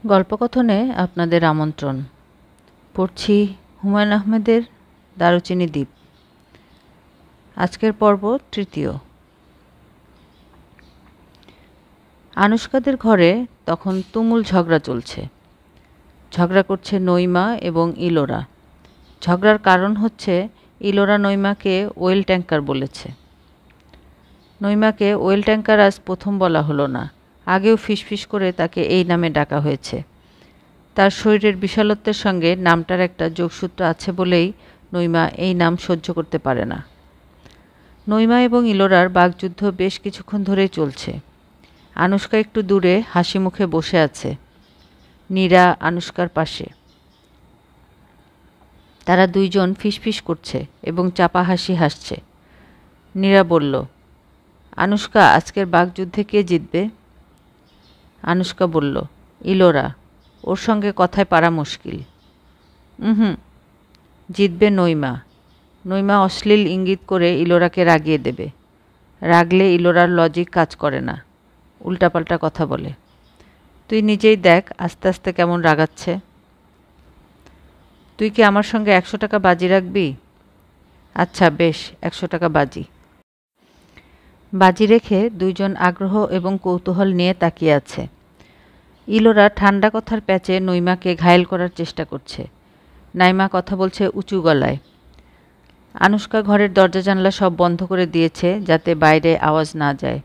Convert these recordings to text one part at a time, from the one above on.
গল্পকথনে আপনাদের আমন্ত্রণ। পড়ছি হুমায়ুন আহমেদের দারুচিনি দ্বীপ। আজকের পর্ব তৃতীয়। আনুশকাদের ঘরে তখন তুমুল ঝগড়া চলছে। ঝগড়া করছে নইমা এবং ইলোরা। ঝগড়ার কারণ হচ্ছে ইলোরা নইমাকে ওয়েল ট্যাঙ্কার বলেছে। নইমাকে ওয়েল ট্যাঙ্কার আজ প্রথম বলা হলো না, আগেও ফিসফিস করে তাকে এই নামে ডাকা হয়েছে। তার শরীরের বিশালত্বের সঙ্গে নামটার একটা যোগসূত্র আছে বলেই নইমা এই নাম সহ্য করতে পারে না। নইমা এবং ইলোরার বাকযুদ্ধ বেশ কিছুক্ষণ ধরেই চলছে। আনুশকা একটু দূরে হাসি মুখে বসে আছে, নীরা আনুশকার পাশে। তারা দুইজন ফিসফিস করছে এবং চাপা হাসি হাসছে। নীরা বলল, আনুশকা, আজকের বাকযুদ্ধে কে জিতবে? আনুশকা বলল, ইলোরা, ওর সঙ্গে কথায় পারা মুশকিল। জিতবে নইমা। নইমা অশ্লীল ইঙ্গিত করে ইলোরাকে রাগিয়ে দেবে। রাগলে ইলোরার লজিক কাজ করে না, উল্টাপাল্টা কথা বলে। তুই নিজেই দেখ আস্তে আস্তে কেমন রাগাচ্ছে। তুই কি আমার সঙ্গে 100 টাকা বাজি রাখবি? আচ্ছা বেশ, 100 টাকা বাজি। বাজি রেখে দুইজন আগ্রহ এবং কৌতূহল নিয়ে তাকিয়ে আছে। ইলোরা ঠান্ডা কথার প্যাচে নইমাকে ঘায়েল করার চেষ্টা করছে। নাইমা কথা বলছে উঁচু গলায়। আনুশকা ঘরের দরজা জানলা সব বন্ধ করে দিয়েছে যাতে বাইরে আওয়াজ না যায়,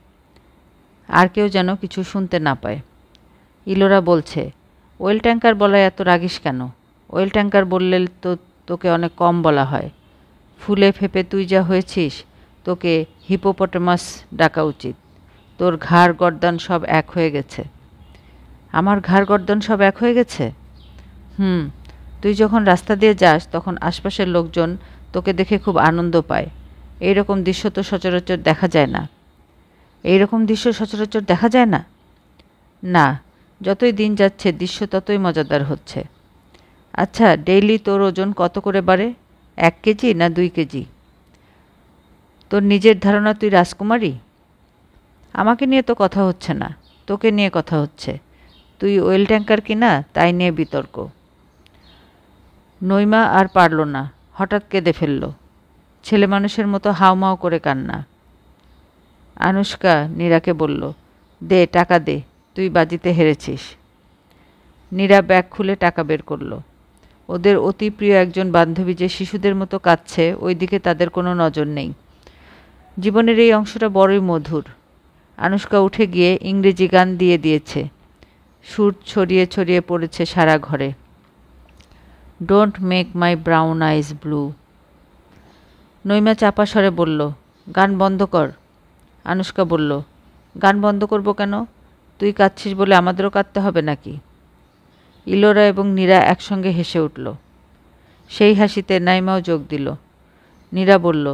আর কেউ যেন কিছু শুনতে না পায়। ইলোরা বলছে, ওয়েল ট্যাঙ্কার বলায় এত রাগিস কেন? ওয়েল ট্যাঙ্কার বললে তো তোকে অনেক কম বলা হয়। ফুলে ফেপে তুই যা হয়েছিস, তোকে হিপোপটেমাস ডাকা উচিত। তোর ঘাড় গর্দান সব এক হয়ে গেছে। আমার ঘাড় গর্দান সব এক হয়ে গেছে? তুই যখন রাস্তা দিয়ে যাস তখন আশপাশের লোকজন তোকে দেখে খুব আনন্দ পায়। এই রকম দৃশ্য তো সচরাচর দেখা যায় না। এই রকম দৃশ্য সচরাচর দেখা যায় না? না, যতই দিন যাচ্ছে দৃশ্য ততই মজাদার হচ্ছে। আচ্ছা, ডেইলি তোর ওজন কত করে বাড়ে? 1 কেজি না 2 কেজি? তোর নিজের ধারণা তুই রাজকুমারী? আমাকে নিয়ে তো কথা হচ্ছে না, তোকে নিয়ে কথা হচ্ছে। তুই ওয়েল ট্যাঙ্কার কিনা তাই নিয়ে বিতর্ক। নইমা আর পারল না, হঠাৎ কেঁদে ফেলল। ছেলে মানুষের মতো হাউমাউ করে কান্না। আনুশকা নীরাকে বলল, দে টাকা দে, তুই বাজিতে হেরেছিস। নীরা ব্যাগ খুলে টাকা বের করল। ওদের অতি প্রিয় একজন বান্ধবী যে শিশুদের মতো কাঁদছে, ওই দিকে তাদের কোনো নজর নেই। জীবনের এই অংশটা বড়ই মধুর। আনুশকা উঠে গিয়ে ইংরেজি গান দিয়ে দিয়েছে। সুর ছড়িয়ে ছড়িয়ে পড়েছে সারা ঘরে। Don't make my brown eyes blue. Naima চাপা স্বরে বলল, গান বন্ধ কর। আনুশকা বলল, গান বন্ধ করব কেন? তুই কাঁদছিস বলে আমাদেরও কাঁদতে হবে নাকি? ইলোরা এবং নীরা একসঙ্গে হেসে উঠল। সেই হাসিতে নাইমাও যোগ দিল। নীরা বলল,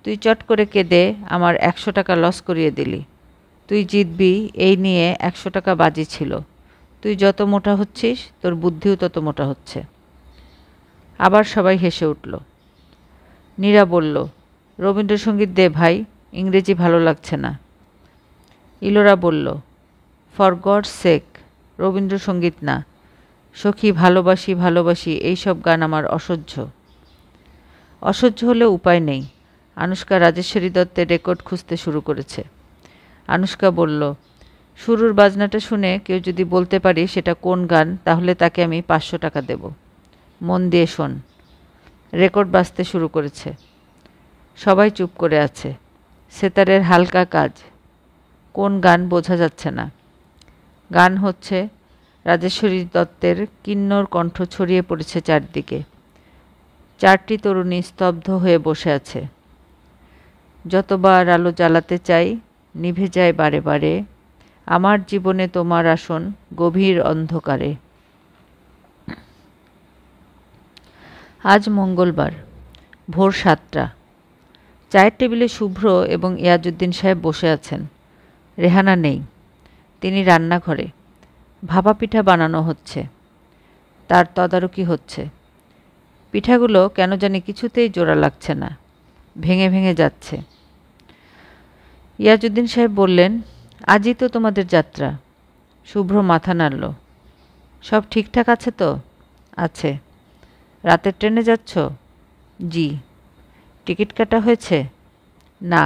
তুই চট করে কেঁদে আমার 100 টাকা লস করিয়ে দিলি। তুই জিতবি এই নিয়ে 100 টাকা বাজি ছিল। তুই যত মোটা হচ্ছিস তোর বুদ্ধিও তত মোটা হচ্ছে। আবার সবাই হেসে উঠল। নীরা বলল, রবীন্দ্রসঙ্গীত দে ভাই, ইংরেজি ভালো লাগছে না। ইলোরা বলল, ফর গডস সেক, রবীন্দ্রসঙ্গীত না, সখী ভালোবাসি ভালোবাসি এইসব গান আমার অসহ্য। অসহ্য হলে উপায় নেই। আনুশকা রাজেশ্বরী দত্তের রেকর্ড খুঁজতে শুরু করেছে। আনুশকা বলল, শুরুর বাজনাটা শুনে কেউ যদি বলতে পারি সেটা কোন গান, তাহলে তাকে আমি 500 টাকা দেব। মন দিয়ে শোন। রেকর্ড বাজতে শুরু করেছে। সবাই চুপ করে আছে। সেতারের হালকা কাজ। কোন গান বোঝা যাচ্ছে না। গান হচ্ছে, রাজেশ্বরী দত্তের কিন্নর কণ্ঠ ছড়িয়ে পড়েছে চারদিকে। 4টি তরুণী স্তব্ধ হয়ে বসে আছে। যতবার আলো জ্বালাতে চাই নিভে যায় বারে বারে, আমার জীবনে তোমার আসন গভীর অন্ধকারে। আজ মঙ্গলবার, ভোর 7টা। চায়ের টেবিলে শুভ্র এবং ইয়াজউদ্দিন সাহেব বসে আছেন। রেহানা নেই, তিনি রান্নাঘরে। ভাপা পিঠা বানানো হচ্ছে, তার তদারকি হচ্ছে। পিঠাগুলো কেন জানি কিছুতেই জোড়া লাগছে না, ভেঙে ভেঙে যাচ্ছে। ইয়াজউদ্দিন সাহেব বললেন, আজই তো তোমাদের যাত্রা। শুভ্র মাথা নাড়ল। সব ঠিকঠাক আছে তো? আছে। রাতের ট্রেনে যাচ্ছ? জি। টিকিট কাটা হয়েছে? না,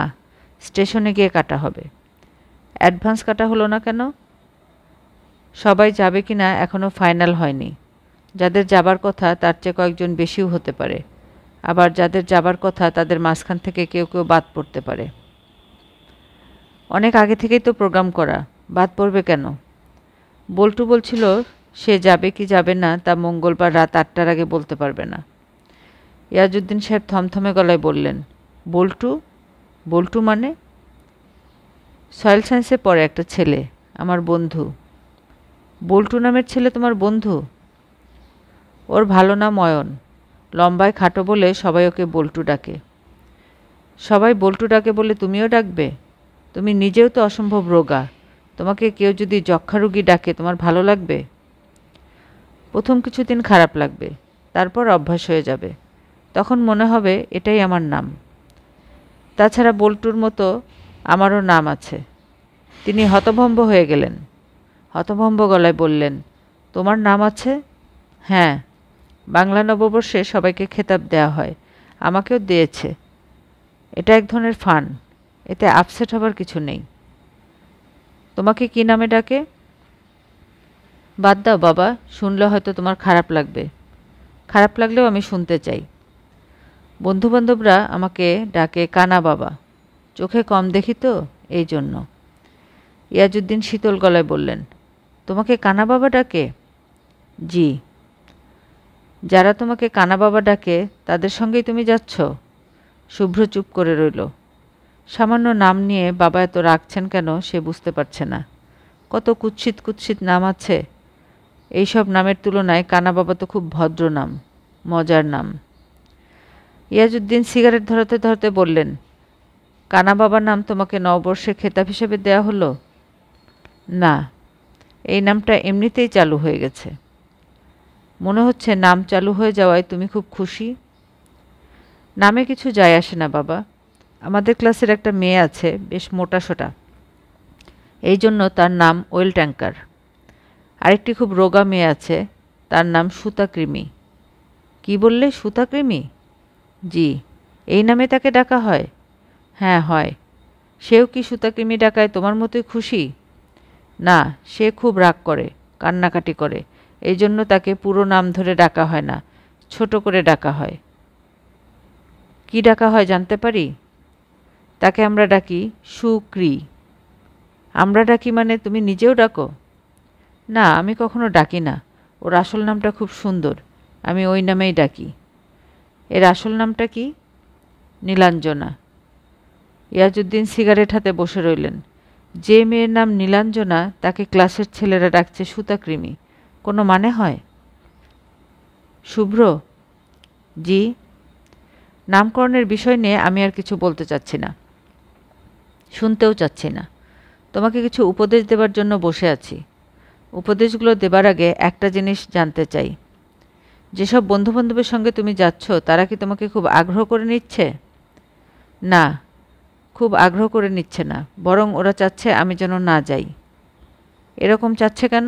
স্টেশনে গিয়ে কাটা হবে। অ্যাডভান্স কাটা হলো না কেন? সবাই যাবে কি না এখনও ফাইনাল হয়নি। যাদের যাবার কথা তার চেয়ে কয়েকজন বেশিও হতে পারে, আবার যাদের যাবার কথা তাদের মাঝখান থেকে কেউ কেউ বাদ পড়তে পারে। অনেক আগে থেকেই তো প্রোগ্রাম করা, বাদ পড়বে কেন? বল্টু বলছিল সে যাবে কি যাবে না তা মঙ্গলবার রাত 8টার আগে বলতে পারবে না। ইয়াজউদ্দিন সাহেব থমথমে গলায় বললেন, বল্টু? বল্টু মানে? সয়েল সায়েন্সে পড়ে একটা ছেলে, আমার বন্ধু। বল্টু নামের ছেলে তোমার বন্ধু? ওর ভালো নাম অয়ন, লম্বায় খাটো বলে সবাই ওকে বল্টু ডাকে। সবাই বল্টু ডাকে বলে তুমিও ডাকবে? তুমি নিজেও তো অসম্ভব রোগা, তোমাকে কেউ যদি যক্ষ্মা রোগী ডাকে তোমার ভালো লাগবে? প্রথম কিছুদিন খারাপ লাগবে, তারপর অভ্যাস হয়ে যাবে, তখন মনে হবে এটাই আমার নাম। তাছাড়া বল্টুর মতো আমারও নাম আছে। তিনি হতভম্ব হয়ে গেলেন। হতভম্ব গলায় বললেন, তোমার নাম আছে? হ্যাঁ, বাংলা নববর্ষে সবাইকে খেতাব দেওয়া হয়, আমাকেও দিয়েছে। এটা এক ধরনের ফান, এতে আপসেট হবার কিছু নেই। তোমাকে কি নামে ডাকে? বাদ দাও বাবা, শুনলে হয়তো তোমার খারাপ লাগবে। খারাপ লাগলেও আমি শুনতে চাই। বন্ধুবান্ধবরা আমাকে ডাকে কানা বাবা, চোখে কম দেখি তো এই জন্য। ইয়াজউদ্দিন শীতল গলায় বললেন, তোমাকে কানা বাবা ডাকে? জি। যারা তোমাকে কানা বাবা ডাকে তাদের সঙ্গেই তুমি যাচ্ছ? শুভ্র চুপ করে রইল। সামান্য নাম নিয়ে বাবা এত রাগছেন কেন সে বুঝতে পারছে না। কত কুৎসিত কুৎসিত নাম আছে, এইসব নামের তুলনায় কানা বাবা তো খুব ভদ্র নাম, মজার নাম। ইয়াজউদ্দিন সিগারেট ধরাতে ধরাতে বললেন, কানা বাবার নাম তোমাকে নববর্ষের খেতাব হিসেবে দেয়া হলো? না, এই নামটা এমনিতেই চালু হয়ে গেছে। মনে হচ্ছে নাম চালু হয়ে যাওয়ায় তুমি খুব খুশি। নামে কিছু যায় আসে না বাবা, আমাদের ক্লাসের একটা মেয়ে আছে বেশ মোটাসোটা, এই জন্য তার নাম ওয়েল ট্যাঙ্কার। আরেকটি খুব রোগা মেয়ে আছে, তার নাম সুতাকৃমি। কি বললে, সুতাকৃমি? জি। এই নামে তাকে ডাকা হয়? হ্যাঁ হয়। সেও কি সুতাকৃমি ডাকায় তোমার মতোই খুশি? না, সে খুব রাগ করে, কান্নাকাটি করে, এই জন্য তাকে পুরো নাম ধরে ডাকা হয় না, ছোট করে ডাকা হয়। কি ডাকা হয় জানতে পারি? তাকে আমরা ডাকি সুক্রি। আমরা ডাকি মানে তুমি নিজেও ডাকো? না, আমি কখনো ডাকি না, ওর আসল নামটা খুব সুন্দর, আমি ওই নামেই ডাকি। এর আসল নামটা কি? নীলাঞ্জনা। ইয়াজউদ্দিন সিগারেট হাতে বসে রইলেন। যে মেয়ের নাম নীলাঞ্জনা তাকে ক্লাসের ছেলেরা ডাকছে সুতাকৃমি, কোনো মানে হয়? শুভ্র? জি। নামকরণের বিষয় নিয়ে আমি আর কিছু বলতে চাচ্ছি না, শুনতেও চাচ্ছি না। তোমাকে কিছু উপদেশ দেবার জন্য বসে আছি। উপদেশগুলো দেবার আগে একটা জিনিস জানতে চাই, যেসব বন্ধুবান্ধবের সঙ্গে তুমি যাচ্ছ তারা কি তোমাকে খুব আগ্রহ করে নিচ্ছে? না, খুব আগ্রহ করে নিচ্ছে না, বরং ওরা চাচ্ছে আমি যেন না যাই। এরকম চাচ্ছে কেন?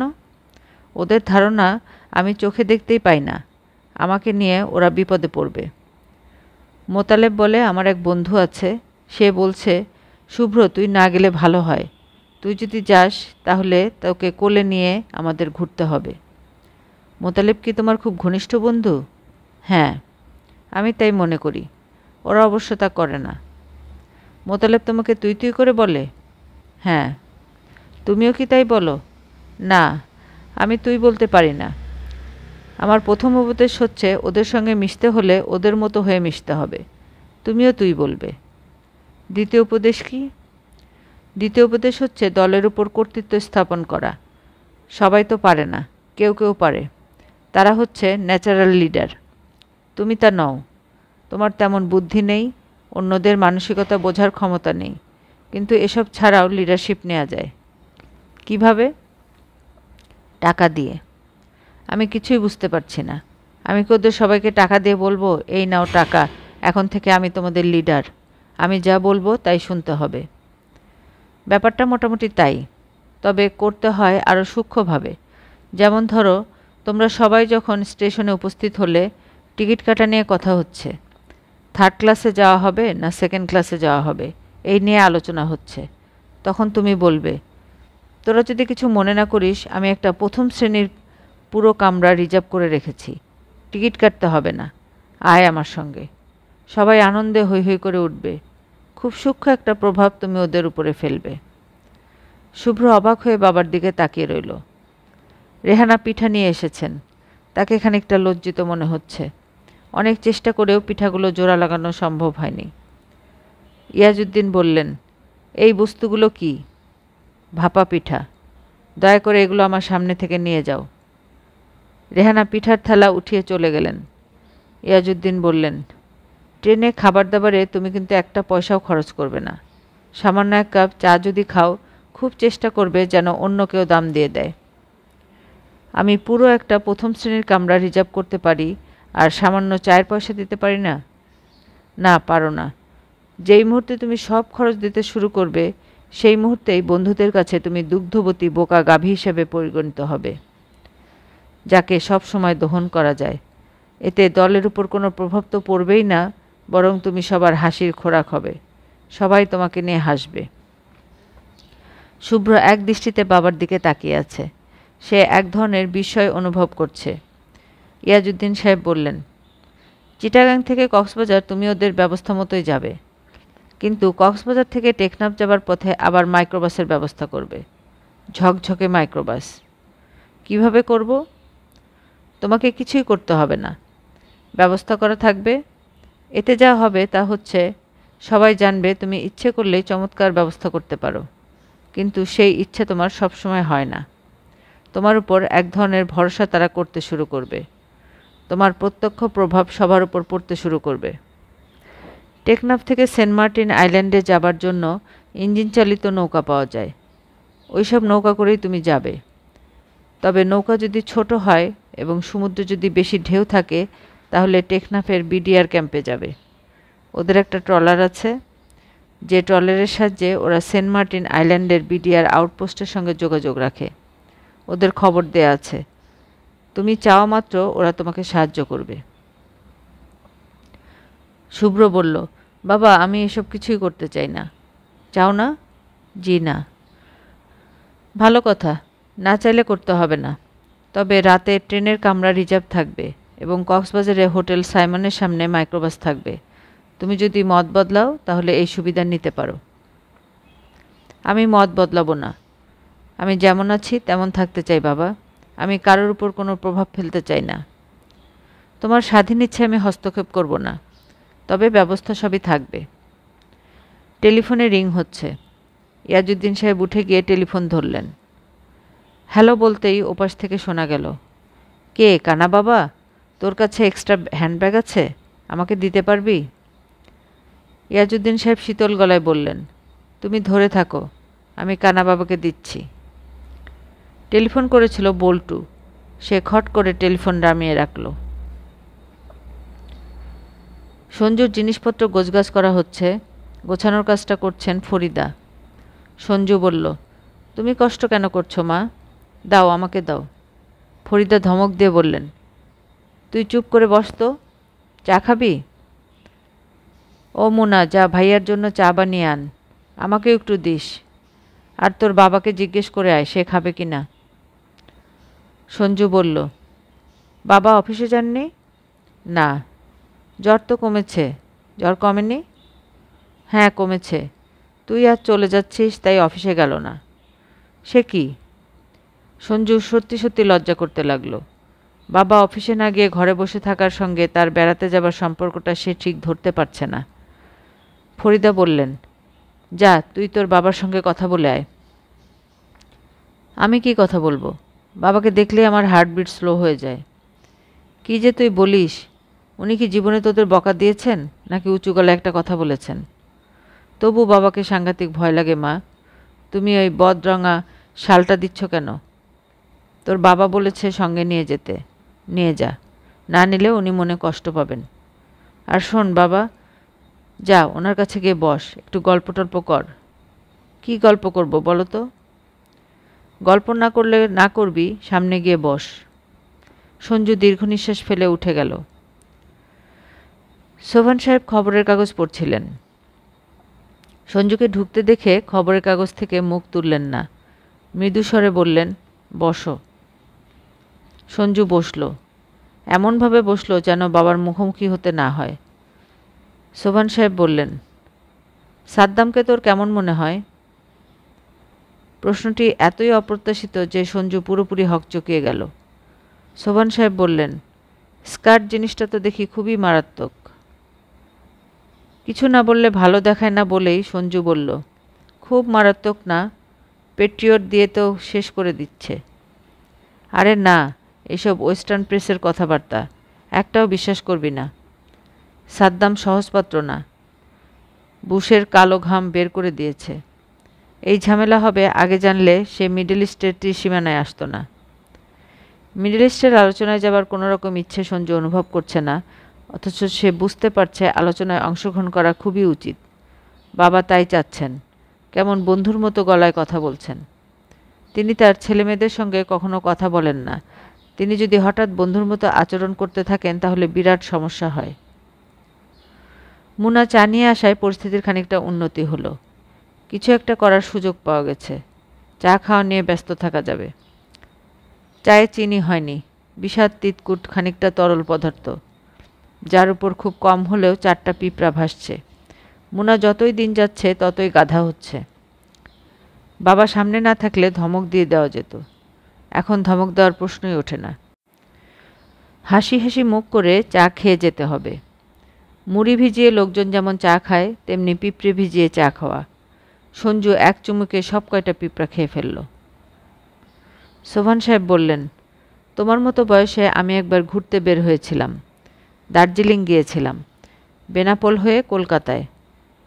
ওদের ধারণা আমি চোখে দেখতেই পাই না, আমাকে নিয়ে ওরা বিপদে পড়বে। মোতালেব বলে আমার এক বন্ধু আছে, সে বলছে, শুভ্র তুই না গেলে ভালো হয়, তুই যদি যাস তাহলে তোকে কোলে নিয়ে আমাদের ঘুরতে হবে। মোতালেব কি তোমার খুব ঘনিষ্ঠ বন্ধু? হ্যাঁ, আমি তাই মনে করি, ওরা অবশ্য তা করে না। মোতালেব তোমাকে তুই তুই করে বলে? হ্যাঁ। তুমিও কি তাই বলো? না, আমি তুই বলতে পারি না। আমার প্রথম উপদেশ হচ্ছে ওদের সঙ্গে মিশতে হলে ওদের মতো হয়ে মিশতে হবে, তুমিও তুই বলবে। দ্বিতীয় উপদেশ কি? দ্বিতীয় উপদেশ হচ্ছে দলের উপর কর্তৃত্ব স্থাপন করা। সবাই তো পারে না, কেউ কেউ পারে, তারা হচ্ছে ন্যাচারাল লিডার। তুমি তা নও, তোমার তেমন বুদ্ধি নেই, অন্যদের মানসিকতা বোঝার ক্ষমতা নেই, কিন্তু এসব ছাড়াও লিডারশিপ নেওয়া যায়। কিভাবে? টাকা দিয়ে। আমি কিছুই বুঝতে পারছি না। আমি কি ওদের সবাইকে টাকা দিয়ে বলবো, এই নাও টাকা, এখন থেকে আমি তোমাদের লিডার, আমি যা বলবো তাই শুনতে হবে? ব্যাপারটা মোটামুটি তাই, তবে করতে হয় আরও সূক্ষ্মভাবে। যেমন ধরো, তোমরা সবাই যখন স্টেশনে উপস্থিত হলে টিকিট কাটা নিয়ে কথা হচ্ছে। থার্ড ক্লাসে যাওয়া হবে না সেকেন্ড ক্লাসে যাওয়া হবে এই নিয়ে আলোচনা হচ্ছে। তখন তুমি বলবে, তোরা যদি কিছু মনে না করিস, আমি একটা প্রথম শ্রেণীর পুরো কামরা রিজার্ভ করে রেখেছি, টিকিট কাটতে হবে না, আয় আমার সঙ্গে। সবাই আনন্দে হৈ হৈ করে উঠবে। খুব সূক্ষ্ম একটা প্রভাব তুমি ওদের উপরে ফেলবে। শুভ্র অবাক হয়ে বাবার দিকে তাকিয়ে রইল। রেহানা পিঠা নিয়ে এসেছেন। তাকে খানিকটা লজ্জিত মনে হচ্ছে। অনেক চেষ্টা করেও পিঠাগুলো জোড়া লাগানো সম্ভব হয়নি। ইয়াজউদ্দিন বললেন, এই বস্তুগুলো কি? ভাপা পিঠা। দয়া করে এগুলো আমার সামনে থেকে নিয়ে যাও। রেহানা পিঠার থালা উঠিয়ে চলে গেলেন। ইয়াজউদ্দিন বললেন, ট্রেনে খাবার দাবারে তুমি কিন্তু একটা পয়সাও খরচ করবে না। সামান্য এক কাপ চা যদি খাও, খুব চেষ্টা করবে যেন অন্য কেউ দাম দিয়ে দেয়। আমি পুরো একটা প্রথম শ্রেণীর কামরা রিজার্ভ করতে পারি আর সামান্য চায়ের পয়সা দিতে পারি না? না, পারো না। যেই মুহূর্তে তুমি সব খরচ দিতে শুরু করবে, সেই মুহূর্তেই বন্ধুদের কাছে তুমি দুগ্ধবতী বোকা গাভী হিসেবে পরিগণিত হবে, যাকে সব সময় দহন করা যায়। এতে দলের উপর কোনো প্রভাব তো পড়বেই না, বরং তুমি সবার হাসির খোরাক হবে। সবাই তোমাকে নিয়ে হাসবে। শুভ্র এক দৃষ্টিতে বাবার দিকে তাকিয়ে আছে। সে এক ধরনের বিস্ময় অনুভব করছে। ইয়াজউদ্দিন সাহেব বললেন, চিটাগাং থেকে কক্সবাজার তুমি ওদের ব্যবস্থা মতোই যাবে, কিন্তু কক্সবাজার থেকে টেকনাফ যাবার পথে আবার মাইক্রোবাসের ব্যবস্থা করবে। ঝকঝকে মাইক্রোবাস। কিভাবে করব? তোমাকে কিছুই করতে হবে না, ব্যবস্থা করা থাকবে। এতে যা হবে তা হচ্ছে, সবাই জানবে তুমি ইচ্ছে করলেই চমৎকার ব্যবস্থা করতে পারো, কিন্তু সেই ইচ্ছে তোমার সবসময় হয় না। তোমার উপর এক ধরনের ভরসা তারা করতে শুরু করবে। তোমার প্রত্যক্ষ প্রভাব সবার উপর পড়তে শুরু করবে। টেকনাফ থেকে সেন্ট মার্টিন আইল্যান্ডে যাবার জন্য ইঞ্জিন চালিত নৌকা পাওয়া যায়। ওইসব নৌকা করেই তুমি যাবে। তবে নৌকা যদি ছোট হয় এবং সমুদ্রে যদি বেশি ঢেউ থাকে, তাহলে টেকনাফের বিডিআর ক্যাম্পে যাবে। ওদের একটা ট্রলার আছে, যে ট্রলারের সাহায্যে ওরা সেন্ট মার্টিন আইল্যান্ডের বিডিআর আউটপোস্টের সঙ্গে যোগাযোগ রাখে। ওদের খবর দেয়া আছে। তুমি চাওয়া মাত্র ওরা তোমাকে সাহায্য করবে। শুভ্র বলল, বাবা, আমি এসব কিছুই করতে চাই না। চাও না? জি না। ভালো কথা, না চাইলে করতে হবে না। তবে রাতে ট্রেনের কামরা রিজার্ভ থাকবে এবং কক্সবাজারে হোটেল সাইমনের সামনে মাইক্রোবাস থাকবে। তুমি যদি মত বদলাও তাহলে এই সুবিধা নিতে পারো। আমি মত বদলাবো না। আমি যেমন আছি তেমন থাকতে চাই বাবা। আমি কারোর উপর কোনো প্রভাব ফেলতে চাই না। তোমার স্বাধীন ইচ্ছে আমি হস্তক্ষেপ করব না, তবে ব্যবস্থা সবই থাকবে। টেলিফোনে রিং হচ্ছে। ইয়াজউদ্দিন সাহেব উঠে গিয়ে টেলিফোন ধরলেন। হ্যালো বলতেই ওপাশ থেকে শোনা গেল, কে? কানা বাবা, তোর কাছে এক্সট্রা হ্যান্ডব্যাগ আছে, আমাকে দিতে পারবি? ইয়াজউদ্দিন সাহেব শীতল গলায় বললেন, তুমি ধরে থাকো, আমি কানা বাবাকে দিচ্ছি। টেলিফোন করেছিল বল্টু। সে খট করে টেলিফোন নামিয়ে রাখল। সঞ্জুর জিনিসপত্র গোছগাছ করা হচ্ছে। গোছানোর কাজটা করছেন ফরিদা। সঞ্জু বলল, তুমি কষ্ট কেন করছো মা? দাও, আমাকে দাও। ফরিদা ধমক দিয়ে বললেন, তুই চুপ করে বস তো। চা খাবি? ও মুনা, যা ভাইয়ার জন্য চা বানিয়ে আন, আমাকেও একটু দিস। আর তোর বাবাকে জিজ্ঞেস করে আয় সে খাবে কি না। সঞ্জু বলল, বাবা অফিসে যাননি? না। জ্বর তো কমেছে। জ্বর কমেনি? হ্যাঁ, কমেছে। তুই আজ চলে যাচ্ছিস তাই অফিসে গেল না। সে কি? সঞ্জু সত্যি সত্যি লজ্জা করতে লাগলো। বাবা অফিসে না গিয়ে ঘরে বসে থাকার সঙ্গে তার বেড়াতে যাবার সম্পর্কটা সে ঠিক ধরতে পারছে না। ফরিদা বললেন, যা, তুই তোর বাবার সঙ্গে কথা বলে আয়। আমি কি কথা বলবো? বাবাকে দেখলেই আমার হার্টবিট স্লো হয়ে যায়। কি যে তুই বলিস! উনি কি জীবনে তোদের বকা দিয়েছেন, নাকি উঁচু গলায় একটা কথা বলেছেন? তবু বাবাকে সাংঘাতিক ভয় লাগে মা। তুমি ওই বদরঙা শালটা দিচ্ছ কেন? তোর বাবা বলেছে সঙ্গে নিয়ে যেতে। নিয়ে যা, না নিলে উনি মনে কষ্ট পাবেন। আর শোন বাবা, যা ওনার কাছে গিয়ে বস, একটু গল্প টল্প কর। কি গল্প করব বলো তো? গল্প না করলে না করবি, সামনে গিয়ে বস। সঞ্জু দীর্ঘ নিঃশ্বাস ফেলে উঠে গেল। সোভান সাহেব খবরের কাগজ পড়ছিলেন। সঞ্জুকে ঢুকতে দেখে খবরের কাগজ থেকে মুখ তুললেন না, মৃদু স্বরে বললেন, বসো। সঞ্জু বসল, এমনভাবে বসল যেন বাবার মুখোমুখি হতে না হয়। সোভান সাহেব বললেন, সাদ্দামকে তোর কেমন মনে হয়? প্রশ্নটি এতই অপ্রত্যাশিত যে সঞ্জু পুরোপুরি হকচকিয়ে গেল। সোভান সাহেব বললেন, স্কার্ট জিনিসটা তো দেখি খুবই মারাত্মক। কিছু না বললে ভালো দেখায় না বলেই সঞ্জু বলল, খুব মারাত্মক না, পেট্রিয়ট দিয়ে তো শেষ করে দিচ্ছে। আরে না, এসব ওয়েস্টার্ন প্রেসের কথাবার্তা, একটাও বিশ্বাস করবি না। সাদ্দাম সহজপাত্র না, বুশের কালো ঘাম বের করে দিয়েছে। এই ঝামেলা হবে আগে জানলে সে মিডল ইস্টের ত্রিসীমানায় আসতো না। মিডল ইস্টের আলোচনায় যাবার কোনো রকম ইচ্ছে সঞ্জু অনুভব করছে না, অথচ সে বুঝতে পারছে আলোচনায় অংশগ্রহণ করা খুবই উচিত। বাবা তাই চাচ্ছেন, কেমন বন্ধুর মতো গলায় কথা বলছেন। তিনি তার ছেলেমেয়েদের সঙ্গে কখনো কথা বলেন না। তিনি যদি হঠাৎ বন্ধুর মতো আচরণ করতে থাকেন তাহলে বিরাট সমস্যা হয়। মুনা চা নিয়ে আসায় পরিস্থিতির খানিকটা উন্নতি হলো। কিছু একটা করার সুযোগ পাওয়া গেছে। চা খাওয়া নিয়ে ব্যস্ত থাকা যাবে। চায়ে চিনি হয়নি, বিষাদ তিতকুট খানিকটা তরল পদার্থ, যার উপর খুব কম হলেও 4টা পিঁপড়া ভাসছে। মুনা যতই দিন যাচ্ছে ততই গাধা হচ্ছে। বাবা সামনে না থাকলে ধমক দিয়ে দেওয়া যেত, এখন ধমক দেওয়ার প্রশ্নই ওঠে না। হাসি হাসি মুখ করে চা খেয়ে যেতে হবে। মুড়ি ভিজিয়ে লোকজন যেমন চা খায় তেমনি পিঁপড়ে ভিজিয়ে চা খাওয়া। সঞ্জু এক চুমুকে সব কয়টা পিঁপড়া খেয়ে ফেলল। সোভান সাহেব বললেন, তোমার মতো বয়সে আমি একবার ঘুরতে বের হয়েছিলাম। দার্জিলিং গিয়েছিলাম, বেনাপোল হয়ে কলকাতায়,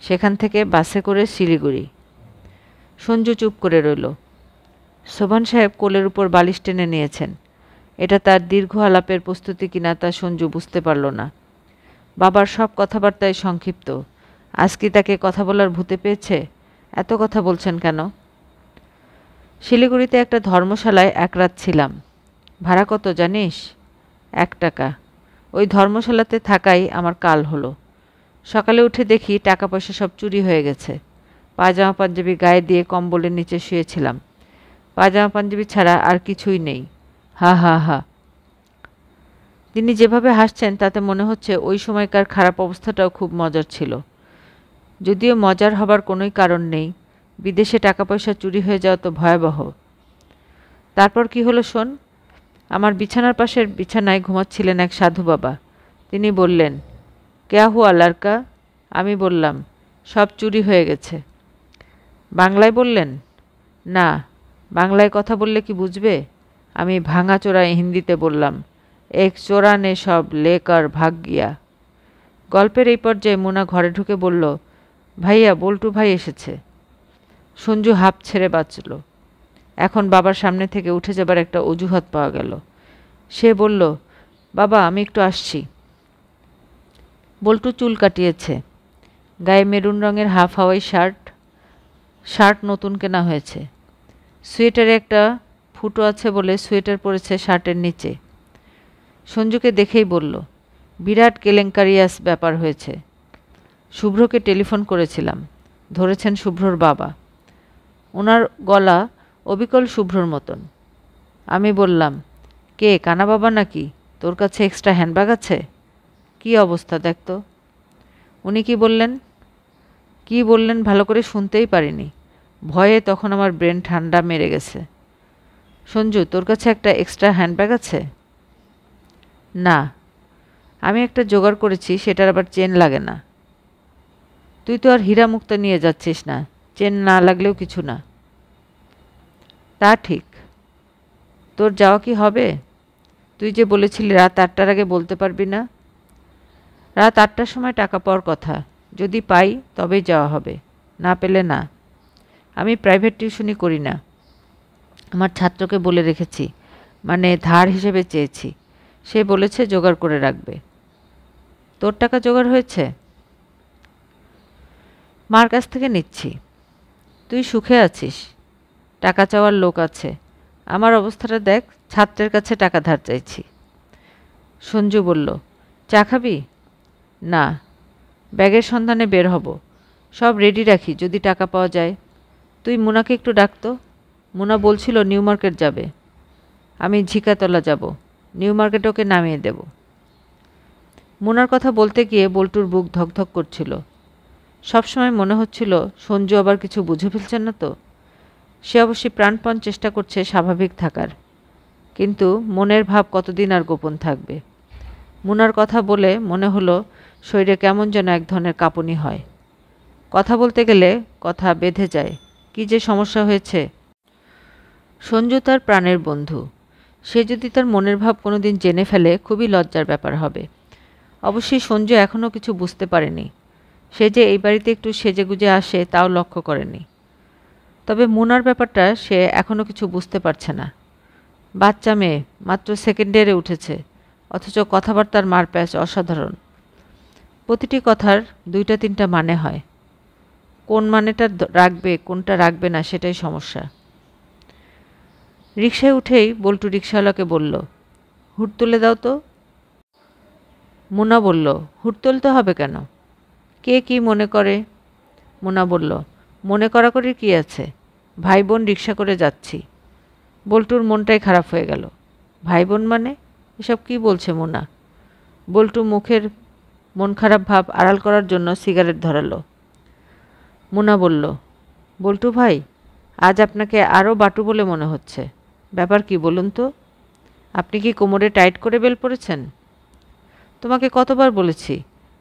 সেখান থেকে বাসে করে শিলিগুড়ি। সঞ্জু চুপ করে রইল। সোভান সাহেব কোলের উপর বালিশ টেনে নিয়েছেন। এটা তার দীর্ঘ আলাপের প্রস্তুতি কিনা তা সঞ্জু বুঝতে পারল না। বাবার সব কথাবার্তায় সংক্ষিপ্ত। আজ কি তাকে কথা বলার ভূতে পেয়েছে? এত কথা বলছেন কেন? শিলিগুড়িতে একটা ধর্মশালায় এক রাত ছিলাম। ভাড়া কত জানিস? 1 টাকা। ওই ধর্মশালাতে থাকাই আমার কাল হলো। সকালে উঠে দেখি টাকা পয়সা সব চুরি হয়ে গেছে। পায়জামা পাঞ্জাবি গায়ে দিয়ে কম্বলের নিচে শুয়েছিলাম। পায়জামা পাঞ্জাবি ছাড়া আর কিছুই নেই। হা হা হা। তিনি যেভাবে হাসছেন তাতে মনে হচ্ছে ওই সময়কার খারাপ অবস্থাটাও খুব মজার ছিল। যদিও মজার হবার কোনোই কারণ নেই, বিদেশে টাকা পয়সা চুরি হয়ে যাওয়া তো ভয়াবহ। তারপর কি হলো শোন। আমার বিছানার পাশের বিছানায় ঘুমাচ্ছিলেন এক সাধু বাবা। তিনি বললেন, ক্যা হুয়া লড়কা? আমি বললাম, সব চুরি হয়ে গেছে। বাংলায় বললেন? না, বাংলায় কথা বললে কি বুঝবে? আমি ভাঙাচোরা হিন্দিতে বললাম, এক চোরা নে সব লেকার ভাগ গিয়া। গল্পের এই পর্যায়ে মুনা ঘরে ঢুকে বলল, ভাইয়া বল্টু ভাই এসেছে। সঞ্জু হাঁপ ছেড়ে বাঁচল। এখন বাবার সামনে থেকে উঠে যাবার একটা অজুহাত পাওয়া গেল। সে বলল, বাবা আমি একটু আসছি। বল্টু চুল কাটিয়েছে, গায়ে মেরুন রঙের হাফ হাওয়াই শার্ট নতুন কেনা হয়েছে। সোয়েটারে একটা ফুটো আছে বলে সোয়েটার পরেছে শার্টের নিচে। সঞ্জুকে দেখেই বলল, বিরাট কেলেঙ্কারিয়াস ব্যাপার হয়েছে। শুভ্রকে টেলিফোন করেছিলাম, ধরেছেন শুভ্রর বাবা। ওনার গলা অবিকল শুভ্রর মতন। আমি বললাম, কে কানা বাবা নাকি? তোর কাছে এক্সট্রা হ্যান্ডব্যাগ আছে? কি অবস্থা দেখ তো। উনি কি বললেন ভালো করে শুনতেই পারিনি। ভয়ে তখন আমার ব্রেন ঠান্ডা মেরে গেছে। সঞ্জু তোর কাছে একটা এক্সট্রা হ্যান্ডব্যাগ আছে? না, আমি একটা জোগাড় করেছি, সেটার আবার চেন লাগে না। তুই তো আর হীরা মুক্তা নিয়ে যাচ্ছিস না, চেন না লাগলেও কিছু না। তা ঠিক। তোর যাওয়া কি হবে? তুই যে বলেছিলি রাত 8টার আগে বলতে পারবি না। রাত 8টার সময় টাকা পাওয়ার কথা, যদি পাই তবেই যাওয়া হবে, না পেলে না। আমি প্রাইভেট টিউশনি করি না। আমার ছাত্রকে বলে রেখেছি, মানে ধার হিসেবে চেয়েছি। সে বলেছে জোগাড় করে রাখবে। তোর টাকা জোগাড় হয়েছে? মার কাছ থেকে নিচ্ছি। তুই সুখে আছিস, টাকা চাওয়ার লোক আছে। আমার অবস্থাটা দেখ, ছাত্রের কাছে টাকা ধার চাইছি। সঞ্জু বলল, চা খাবি? না, ব্যাগের সন্ধানে বের হব, সব রেডি রাখি যদি টাকা পাওয়া যায়। তুই মুনাকে একটু ডাকতো। মুনা বলছিল নিউ মার্কেট যাবে। আমি ঝিকাতলা যাব, নিউ মার্কেটে ওকে নামিয়ে দেব। মুনার কথা বলতে গিয়ে বল্টুর বুক ধকধক করছিল। সবসময় মনে হচ্ছিল সঞ্জু আবার কিছু বুঝে ফেলছেন না তো। সে অবশ্যই প্রাণপণ চেষ্টা করছে স্বাভাবিক থাকার, কিন্তু মনের ভাব কতদিন আর গোপন থাকবে। মুনার কথা বলে মনে হলো শরীরে কেমন যেন এক ধরনের কাঁপুনি হয়। কথা বলতে গেলে কথা বেঁধে যায়। কী যে সমস্যা হয়েছে। সঞ্জু তার প্রাণের বন্ধু। সে যদি তার মনের ভাব কোনো দিন জেনে ফেলে খুবই লজ্জার ব্যাপার হবে। অবশ্যই সঞ্জু এখনও কিছু বুঝতে পারেনি। সে যে এই বাড়িতে একটু সেজেগুজে আসে তাও লক্ষ্য করেনি। তবে মুনার ব্যাপারটা সে এখনও কিছু বুঝতে পারছে না। বাচ্চা মেয়ে, মাত্র সেকেন্ড ইয়ারে উঠেছে, অথচ কথাবার্তার মারপ্যাচ অসাধারণ। প্রতিটি কথার দুইটা তিনটা মানে হয়। কোন মানেটা রাখবে কোনটা রাখবে না সেটাই সমস্যা। রিকশায় উঠেই বল্টু রিকশাওয়ালাকে বলল, হুট তুলে দাও তো। মুনা বলল, হুট তুলতে হবে কেন? কে কি মনে করে? মুনা বলল, মনে করাকরির কী আছে, ভাই বোন রিকশা করে যাচ্ছি। বল্টুর মনটাই খারাপ হয়ে গেল। ভাই বোন মানে? এসব কী বলছে মুনা? বল্টু মুখের মন খারাপ ভাব আড়াল করার জন্য সিগারেট ধরালো। মুনা বলল, বল্টু ভাই, আজ আপনাকে আরও বাটু বলে মনে হচ্ছে। ব্যাপার কি বলুন তো? আপনি কি কোমরে টাইট করে বেল পড়েছেন? তোমাকে কতবার বলেছি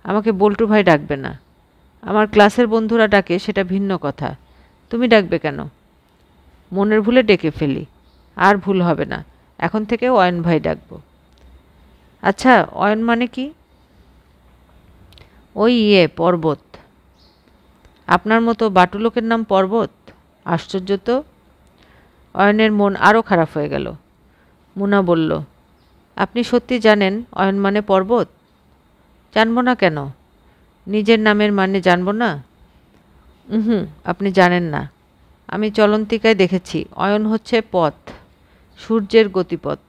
আমাকে বল্টু ভাই ডাকবে না। আমার ক্লাসের বন্ধুরা ডাকে সেটা ভিন্ন কথা, তুমি ডাকবে কেন? মনের ভুলে ডেকে ফেলি, আর ভুল হবে না, এখন থেকে অয়ন ভাই ডাকবো। আচ্ছা, অয়ন মানে কি? ওই পর্বত। আপনার মতো বাটু লোকের নাম পর্বত? আশ্চর্য তো। অয়নের মন আরও খারাপ হয়ে গেল। মুনা বলল, আপনি সত্যি জানেন অয়ন মানে পর্বত? জানব না কেন? নিজের নামের মানে জানব না? হুম, আপনি জানেন না। আমি চলন্তিকায় দেখেছি অয়ন হচ্ছে পথ, সূর্যের গতিপথ।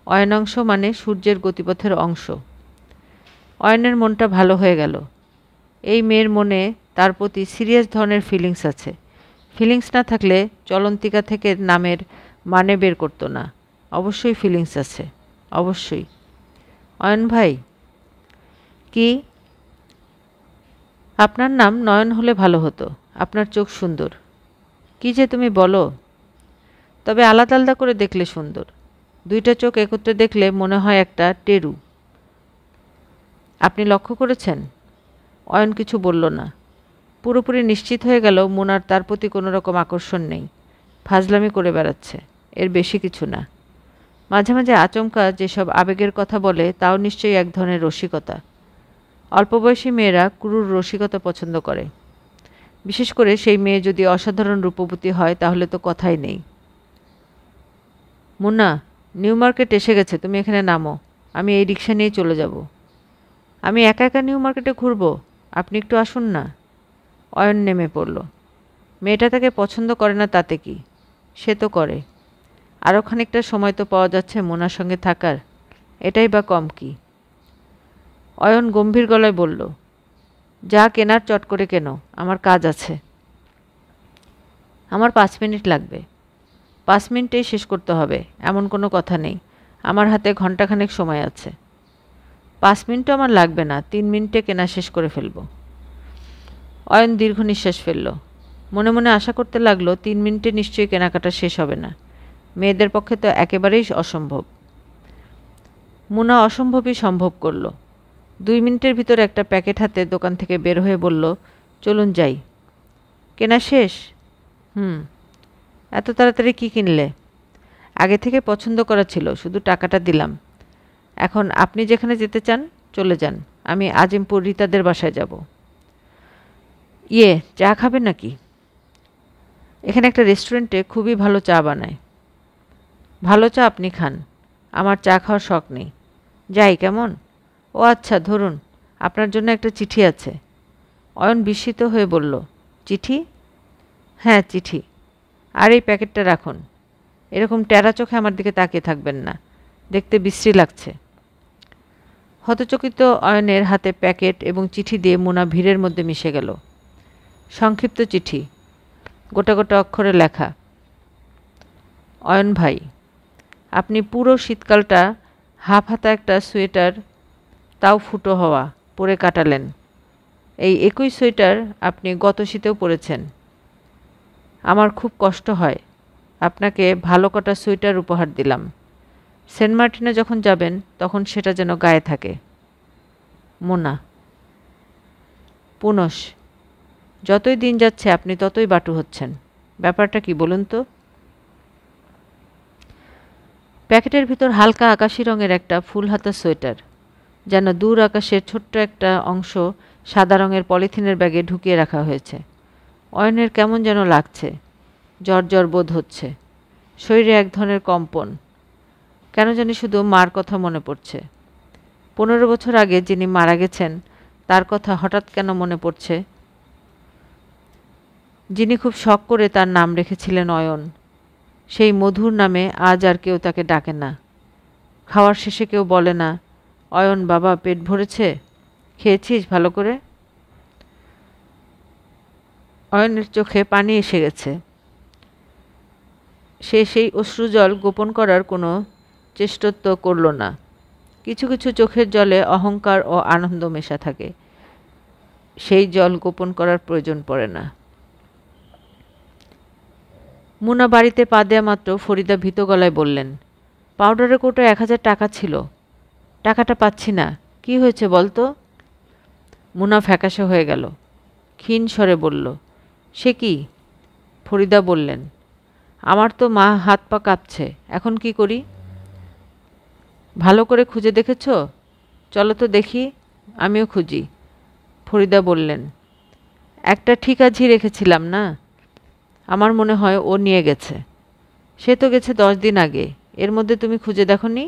অয়নাংশ মানে সূর্যের গতিপথের অংশ। অয়নের মনটা ভালো হয়ে গেল। এই মেয়ের মনে তার প্রতি সিরিয়াস ধরনের ফিলিংস আছে। ফিলিংস না থাকলে চলন্তিকা থেকে নামের মানে বের করতো না। অবশ্যই ফিলিংস আছে, অবশ্যই। অয়ন ভাই। কি? আপনার নাম নয়ন হলে ভালো হতো, আপনার চোখ সুন্দর। কি যে তুমি বলো। তবে আলাদা আলাদা করে দেখলে সুন্দর, দুইটা চোখ একত্রে দেখলে মনে হয় একটা টেরু। আপনি লক্ষ্য করেছেন? অয়ন কিছু বলল না। পুরোপুরি নিশ্চিত হয়ে গেল মুনার তার প্রতি কোনো রকম আকর্ষণ নেই, ফাজলামি করে বেড়াচ্ছে, এর বেশি কিছু না। মাঝে মাঝে আচমকা যেসব আবেগের কথা বলে তাও নিশ্চয়ই এক ধরনের রসিকতা। অল্পবয়সী মেয়েরা ক্রূর রসিকতা পছন্দ করে, বিশেষ করে সেই মেয়ে যদি অসাধারণ রূপবতী হয় তাহলে তো কথাই নেই। মুন্না, নিউ মার্কেট এসে গেছে, তুমি এখানে নামো, আমি এই রিক্সা নিয়ে চলে যাব। আমি একা একা নিউ মার্কেটে ঘুরব? আপনি একটু আসুন না। অয়ন নেমে পড়ল। মেয়েটা তাকে পছন্দ করে না তাতে কি, সে তো করে। আরও খানিকটা সময় তো পাওয়া যাচ্ছে মোনার সঙ্গে থাকার, এটাই বা কম কি। অয়ন গম্ভীর গলায় বলল, যা কেনার চট করে কেন, আমার কাজ আছে। আমার 5 মিনিট লাগবে। 5 মিনিটেই শেষ করতে হবে এমন কোনো কথা নেই, আমার হাতে ঘণ্টাখানেক সময় আছে। 5 মিনিটও আমার লাগবে না, 3 মিনিটে কেনা শেষ করে ফেলব। অয়ন দীর্ঘ নিঃশ্বাস ফেলল। মনে মনে আশা করতে লাগলো 3 মিনিটে নিশ্চয়ই কেনাকাটা শেষ হবে না, মেয়েদের পক্ষে তো একেবারেই অসম্ভব। মুনা অসম্ভবই সম্ভব করল। 2 মিনিটের ভিতর একটা প্যাকেট হাতে দোকান থেকে বের হয়ে বলল, চলুন যাই। কেনা শেষ? এত তাড়াতাড়ি কি কিনলে? আগে থেকে পছন্দ করা ছিল, শুধু টাকাটা দিলাম। এখন আপনি যেখানে যেতে চান চলে যান, আমি আজিমপুর রীতাদের বাসায় যাব। চা খাবেন নাকি? এখানে একটা রেস্টুরেন্টে খুবই ভালো চা বানায়। ভালো চা আপনি খান, আমার চা খাওয়ার শখ নেই। যাই কেমন? ও আচ্ছা, ধরুন, আপনার জন্য একটা চিঠি আছে। অয়ন বিস্মিত হয়ে বলল, চিঠি? হ্যাঁ, চিঠি। আর এই প্যাকেটটা রাখুন। এরকম টেরা চোখে আমার দিকে তাকিয়ে থাকবেন না, দেখতে বিশ্রী লাগছে। হতচকিত অয়নের হাতে প্যাকেট এবং চিঠি দিয়ে মুনা ভিড়ের মধ্যে মিশে গেল। সংক্ষিপ্ত চিঠি, গোটা গোটা অক্ষরে লেখা। অয়ন ভাই, আপনি পুরো শীতকালটা হাফ হাতা একটা সোয়েটার, তাও ফুটো হওয়া, পরে কাটালেন। এই একই সোয়েটার আপনি গত শীতেও পরেছেন। আমার খুব কষ্ট হয়। আপনাকে ভালো কটা সোয়েটার উপহার দিলাম। সেন্ট মার্টিনে যখন যাবেন তখন সেটা যেন গায়ে থাকে। মোনা। পুনশ, যতই দিন যাচ্ছে আপনি ততই বাটু হচ্ছেন। ব্যাপারটা কি বলুন তো? প্যাকেটের ভিতর হালকা আকাশি রঙের একটা ফুল হাতা সোয়েটার, যেন দূর আকাশের ছোট্ট একটা অংশ সাদা রঙের পলিথিনের ব্যাগে ঢুকিয়ে রাখা হয়েছে। অয়নের কেমন যেন লাগছে, জ্বর জ্বর বোধ হচ্ছে, শরীরে এক ধরনের কম্পন। কেন জানি শুধু মার কথা মনে পড়ছে। 15 বছর আগে যিনি মারা গেছেন তার কথা হঠাৎ কেন মনে পড়ছে? যিনি খুব শখ করে তার নাম রেখেছিলেন অয়ন, সেই মধুর নামে আজ আর কেউ তাকে ডাকে না। খাওয়ার শেষে কেউ বলে না, অয়ন বাবা পেট ভরেছে, খেয়েছিস ভালো করে? অয়নের চোখে পানি এসে গেছে। সে সেই অশ্রুজল গোপন করার কোনো চেষ্টত্ব করল না। কিছু কিছু চোখের জলে অহংকার ও আনন্দ মেশা থাকে, সেই জল গোপন করার প্রয়োজন পড়ে না। মুনা বাড়িতে পা দেয়া মাত্র ফরিদা ভীত গলায় বললেন, পাউডারের কৌটো 1000 টাকা ছিল, টাকাটা পাচ্ছি না, কি হয়েছে বলতো? মুনা ফ্যাকাশে হয়ে গেল, ক্ষীণ স্বরে বলল, সে কি? ফরিদা বললেন, আমার তো মা হাত পা কাঁপছে, এখন কি করি? ভালো করে খুঁজে দেখেছ? চলো তো দেখি, আমিও খুঁজি। ফরিদা বললেন, একটা ঠিকাঝি রেখেছিলাম না, আমার মনে হয় ও নিয়ে গেছে। সে তো গেছে 10 দিন আগে, এর মধ্যে তুমি খুঁজে দেখোনি?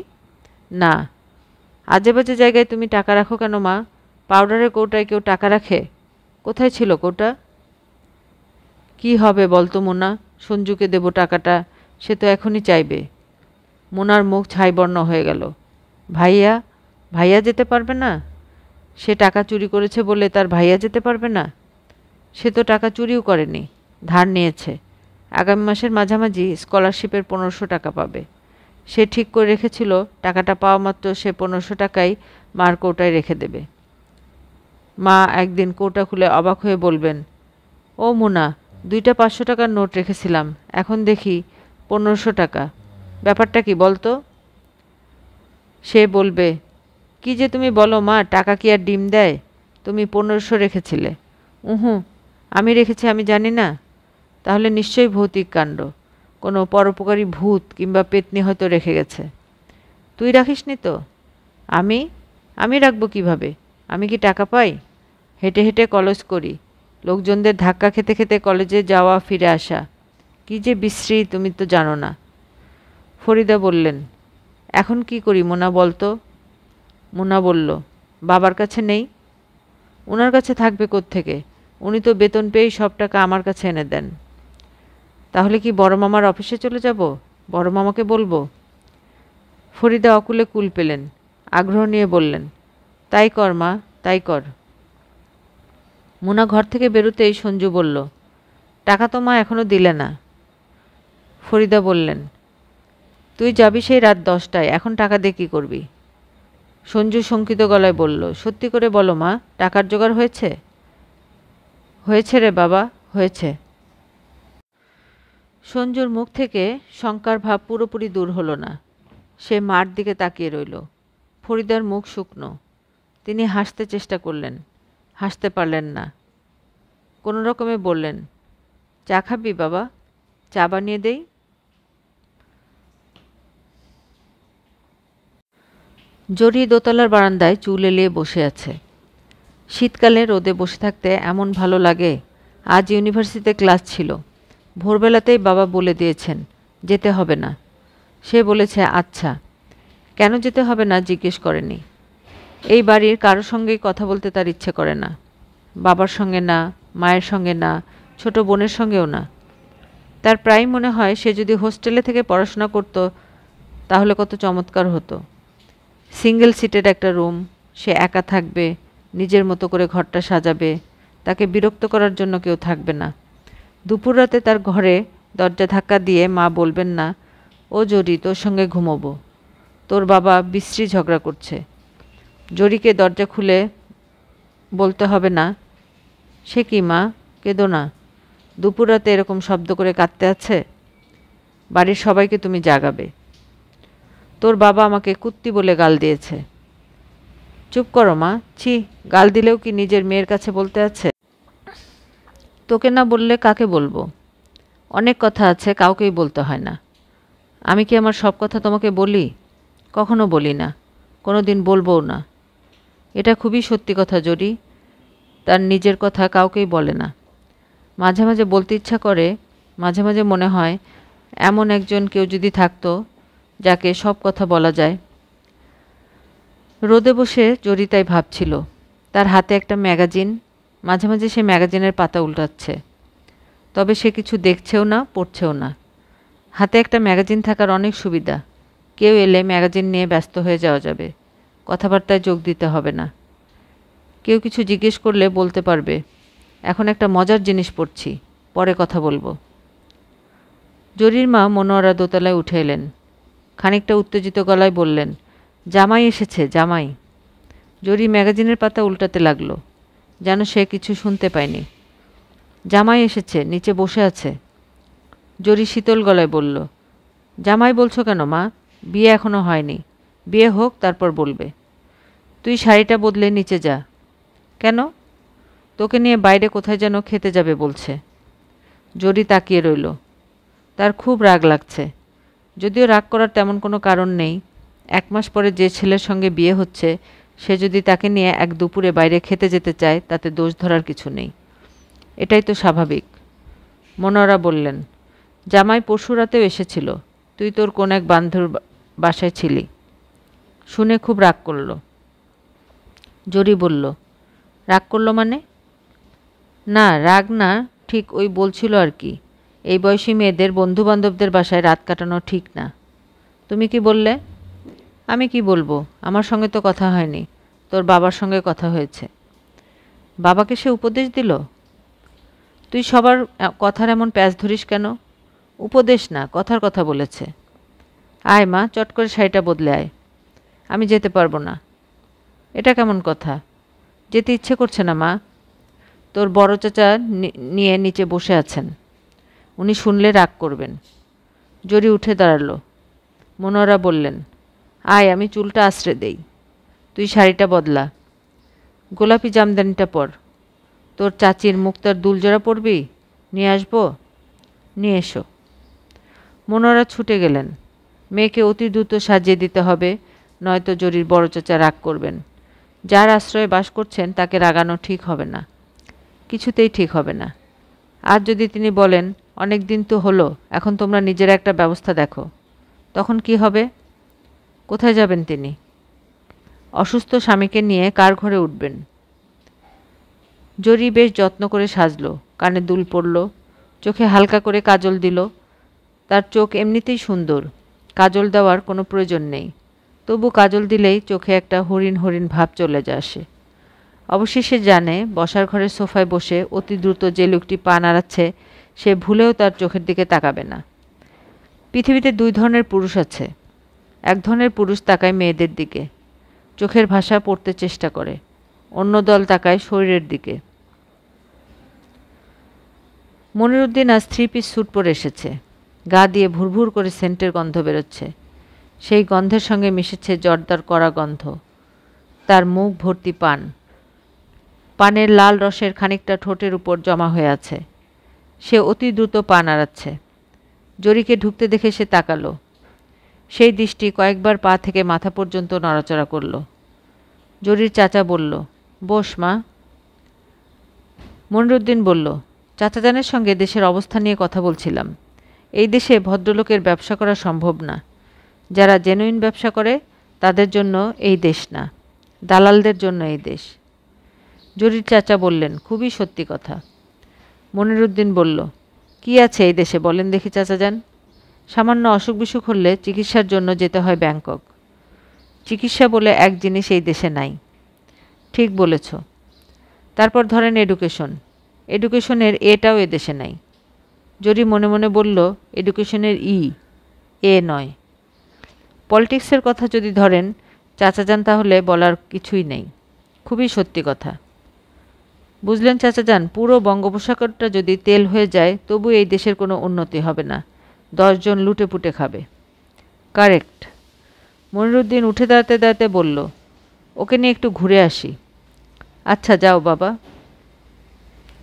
না। আজে বাজে জায়গায় তুমি টাকা রাখো কেন মা? পাউডারের কৌটায় কেউ টাকা রাখে? কোথায় ছিল কৌটা? কি হবে বলতো মোনা, সঞ্জুকে দেব টাকাটা, সে তো এখনই চাইবে। মোনার মুখ ছাইবর্ণ হয়ে গেল। ভাইয়া? ভাইয়া যেতে পারবে না? সে টাকা চুরি করেছে বলে তার ভাইয়া যেতে পারবে না? সে তো টাকা চুরিও করেনি, ধার নিয়েছে। আগামী মাসের মাঝামাঝি স্কলারশিপের 1500 টাকা পাবে। সে ঠিক করে রেখেছিল টাকাটা পাওয়া মাত্র সে 1500 টাকাই মার কৌটায় রেখে দেবে। মা একদিন কৌটা খুলে অবাক হয়ে বলবেন, ও মোনা, 2টা 500 টাকার নোট রেখেছিলাম, এখন দেখি 1500 টাকা, ব্যাপারটা কি বলতো? সে বলবে, কি যে তুমি বলো মা, টাকা কি আর ডিম দেয়? তুমি 1500 রেখেছিলে। আমি রেখেছি আমি জানি না? তাহলে নিশ্চয়ই ভৌতিক কাণ্ড, কোনো পরোপকারী ভূত কিংবা পেতনি হয়তো রেখে গেছে। তুই রাখিসনি তো? আমি আমি রাখবো কিভাবে? আমি কি টাকা পাই? হেঁটে হেঁটে কলেজ করি, লোকজনদের ধাক্কা খেতে খেতে কলেজে যাওয়া ফিরে আসা, কি যে বিশ্রী তুমি তো জানো না। ফরিদা বললেন, এখন কি করি মোনা বলতো? মোনা বলল, বাবার কাছে নেই। ওনার কাছে থাকবে কোত্থেকে? উনি তো বেতন পেয়েই সব টাকা আমার কাছে এনে দেন। তাহলে কি বড় মামার অফিসে চলে যাব? বড় মামাকে বলবো? ফরিদা অকুলে কুল পেলেন, আগ্রহ নিয়ে বললেন, তাই কর মা, তাই কর। মোনা ঘর থেকে বেরোতেই সঞ্জু বলল, টাকা তো মা এখনো দিলে না। ফরিদা বললেন, তুই যাবি সেই রাত 10টায়, এখন টাকা দিয়ে কী করবি? সঞ্জু শঙ্কিত গলায় বলল, সত্যি করে বলো মা, টাকার জোগাড় হয়েছে? হয়েছে রে বাবা, হয়েছে। সঞ্জুর মুখ থেকে শঙ্কার ভাব পুরোপুরি দূর হলো না। সে মার দিকে তাকিয়ে রইল। ফরিদার মুখ শুকনো। তিনি হাসতে চেষ্টা করলেন, হাসতে পারলেন না। কোনো রকমে বললেন, চা খাবি বাবা? চা বানিয়ে দেই? জরি দোতলার বারান্দায় চুল এলিয়ে বসে আছে। শীতকালে রোদে বসে থাকতে এমন ভালো লাগে। আজ ইউনিভার্সিটিতে ক্লাস ছিল। ভোরবেলাতেই বাবা বলে দিয়েছেন যেতে হবে না। সে বলেছে আচ্ছা। কেন যেতে হবে না জিজ্ঞেস করেনি। এই বাড়ির কারো সঙ্গেই কথা বলতে তার ইচ্ছে করে না। বাবার সঙ্গে না, মায়ের সঙ্গে না, ছোট বোনের সঙ্গেও না। তার প্রায় মনে হয় সে যদি হোস্টেলে থেকে পড়াশোনা করত তাহলে কত চমৎকার হতো। সিঙ্গেল সিটের একটা রুম, সে একা থাকবে, নিজের মতো করে ঘরটা সাজাবে, তাকে বিরক্ত করার জন্য কেউ থাকবে না। দুপুর রাতে তার ঘরে দরজা ধাক্কা দিয়ে মা বলবেন না, ও জরি, তোর সঙ্গে ঘুমোবো, তোর বাবা বিশ্রী ঝগড়া করছে। জরিকে দরজা খুলে বলতে হবে না, সে কি মা, কেঁদো না, দুপুর রাতে এরকম শব্দ করে কাঁদতে আছে, বাড়ির সবাইকে তুমি জাগাবে। তোর বাবা আমাকে কুত্তি বলে গাল দিয়েছে। চুপ করো মা, ছি, গাল দিলেও কি নিজের মেয়ের কাছে বলতে আছে? তোকে না বললে কাকে বলবো? অনেক কথা আছে, কাউকেই বলতে হয় না। আমি কি আমার সব কথা তোমাকে বলি? কখনো বলি না, কোনো দিন বলবও না। এটা খুবই সত্যি কথা জরি, তার নিজের কথা কাউকেই বলে না। মাঝে মাঝে বলতে ইচ্ছা করে, মাঝে মাঝে মনে হয় এমন একজন কেউ যদি থাকতো যাকে সব কথা বলা যায়। রোদে বসে জরি তাই ভাবছিল। তার হাতে একটা ম্যাগাজিন, মাঝে মাঝে সে ম্যাগাজিনের পাতা উল্টাচ্ছে, তবে সে কিছু দেখছেও না, পড়ছেও না। হাতে একটা ম্যাগাজিন থাকার অনেক সুবিধা। কেউ এলে ম্যাগাজিন নিয়ে ব্যস্ত হয়ে যাওয়া যাবে, কথাবার্তায় যোগ দিতে হবে না। কেউ কিছু জিজ্ঞেস করলে বলতে পারবে, এখন একটা মজার জিনিস পড়ছি, পরে কথা বলবো। জরির মা মনোয়ারা দোতলায় উঠে এলেন। খানিকটা উত্তেজিত গলায় বললেন, জামাই এসেছে, জামাই। জরি ম্যাগাজিনের পাতা উল্টাতে লাগলো, যেন সে কিছু শুনতে পায়নি। জামাই এসেছে, নিচে বসে আছে। জরি শীতল গলায় বলল, জামাই বলছো কেন মা? বিয়ে এখনো হয়নি, বিয়ে হোক তারপর বলবে। তুই শাড়িটা বদলে নিচে যা। কেন? তোকে নিয়ে বাইরে কোথায় যেন খেতে যাবে বলছে। জরি তাকিয়ে রইল। তার খুব রাগ লাগছে, যদিও রাগ করার তেমন কোনো কারণ নেই। 1 মাস পরে যে ছেলের সঙ্গে বিয়ে হচ্ছে, সে যদি তাকে নিয়ে এক দুপুরে বাইরে খেতে যেতে চায়, তাতে দোষ ধরার কিছু নেই। এটাই তো স্বাভাবিক। মনোয়ারা বললেন, জামাই পরশু রাতেও এসেছিল, তুই তোর কোন এক বান্ধবীর বাসায় ছিলি। শুনে খুব রাগ করল। জরি বলল, রাগ করলো মানে? না, রাগ না, ঠিক ওই বলছিল আর কি, এই বয়সী মেয়েদের বন্ধুবান্ধবদের বাসায় রাত কাটানো ঠিক না। তুমি কি বললে? আমি কি বলবো, আমার সঙ্গে তো কথা হয়নি, তোর বাবার সঙ্গে কথা হয়েছে। বাবাকে সে উপদেশ দিল? তুই সবার কথার এমন প্যাঁচ ধরিস কেন? উপদেশ না, কথার কথা বলেছে। আয় মা, চট করে শাড়িটা বদলে আয়। আমি যেতে পারবো না। এটা কেমন কথা? যেতে ইচ্ছে করছে না মা। তোর বড় চাচা নিয়ে নিচে বসে আছেন, উনি শুনলে রাগ করবেন। জরি উঠে দাঁড়ালো। মনোয়ারা বললেন, আয়, আমি চুলটা আশ্রে দেই, তুই শাড়িটা বদলা, গোলাপি জামদানিটা পর। তোর চাচির মুক্তার দুলজোড়া পরবি? নিয়ে আসবো? নিয়ে এসো। মনোয়ারা ছুটে গেলেন। মেয়েকে অতি দ্রুত সাজিয়ে দিতে হবে, নয়তো জরির বড় চাচা রাগ করবেন। যার আশ্রয়ে বাস করছেন তাকে রাগানো ঠিক হবে না, কিছুতেই ঠিক হবে না। আর যদি তিনি বলেন, অনেক দিন তো হলো, এখন তোমরা নিজেরা একটা ব্যবস্থা দেখো, তখন কি হবে? কোথায় যাবেন তিনি? অসুস্থ স্বামীকে নিয়ে কার ঘরে উঠবেন? জরি বেশ যত্ন করে সাজল, কানে দুল পরল, চোখে হালকা করে কাজল দিল। তার চোখ এমনিতেই সুন্দর, কাজল দেওয়ার কোনো প্রয়োজন নেই, তবু কাজল দিলেই চোখে একটা হরিণ হরিণ ভাব চলে আসে। অবশেষে জানে, বসার ঘরের সোফায় বসে অতি দ্রুত যে লোকটি পা নাড়াচ্ছে, সে ভুলেও তার চোখের দিকে তাকাবে না। পৃথিবীতে 2 ধরনের পুরুষ আছে। এক ধরনের পুরুষ তাকায় মেয়েদের দিকে, চোখের ভাষা পড়তে চেষ্টা করে। অন্য দল তাকায় শরীরের দিকে। মনিরুদ্দিন আজ 3 পিস স্যুট পরে এসেছে। গা দিয়ে ভুরভুর করে সেন্টের গন্ধ বেরোচ্ছে। সেই গন্ধের সঙ্গে মিশেছে জর্দার কড়া গন্ধ। তার মুখ ভর্তি পান, পানের লাল রসের খানিকটা ঠোঁটের উপর জমা হয়ে আছে। সে অতি দ্রুত পা নাড়াচ্ছে। জরিকে ঢুকতে দেখে সে তাকালো। সেই দৃষ্টি কয়েকবার পা থেকে মাথা পর্যন্ত নড়াচড়া করল। জরির চাচা বলল, বস মা। মনিরুদ্দিন বলল, চাচাজানের সঙ্গে দেশের অবস্থা নিয়ে কথা বলছিলাম। এই দেশে ভদ্রলোকের ব্যবসা করা সম্ভব না। যারা জেনুইন ব্যবসা করে তাদের জন্য এই দেশ না, দালালদের জন্য এই দেশ। জরির চাচা বললেন, খুবই সত্যি কথা। মনিরুদ্দিন বলল, কি আছে এই দেশে বলেন দেখি চাচাজান? সামান্য অসুখ বিসুখ হলে চিকিৎসার জন্য যেতে হয় ব্যাংকক। চিকিৎসা বলে এক জিনিস এই দেশে নাই, ঠিক বলেছ। তারপর ধরেন এডুকেশনের এটাও এদেশে নাই। জরি মনে মনে বলল, এডুকেশনের এ নয়। পলিটিক্সের কথা যদি ধরেন চাচাজান, তাহলে বলার কিছুই নেই। খুবই সত্যি কথা। বুঝলেন চাচাজান, পুরো বঙ্গোপসাগরটা যদি তেল হয়ে যায় তবু এই দেশের কোনো উন্নতি হবে না। 10 জন লুটেপুটে খাবে। কারেক্ট। মনিরুদ্দিন উঠে দাঁড়াতে দাঁড়াতে বলল, ওকে নিয়ে একটু ঘুরে আসি। আচ্ছা যাও বাবা।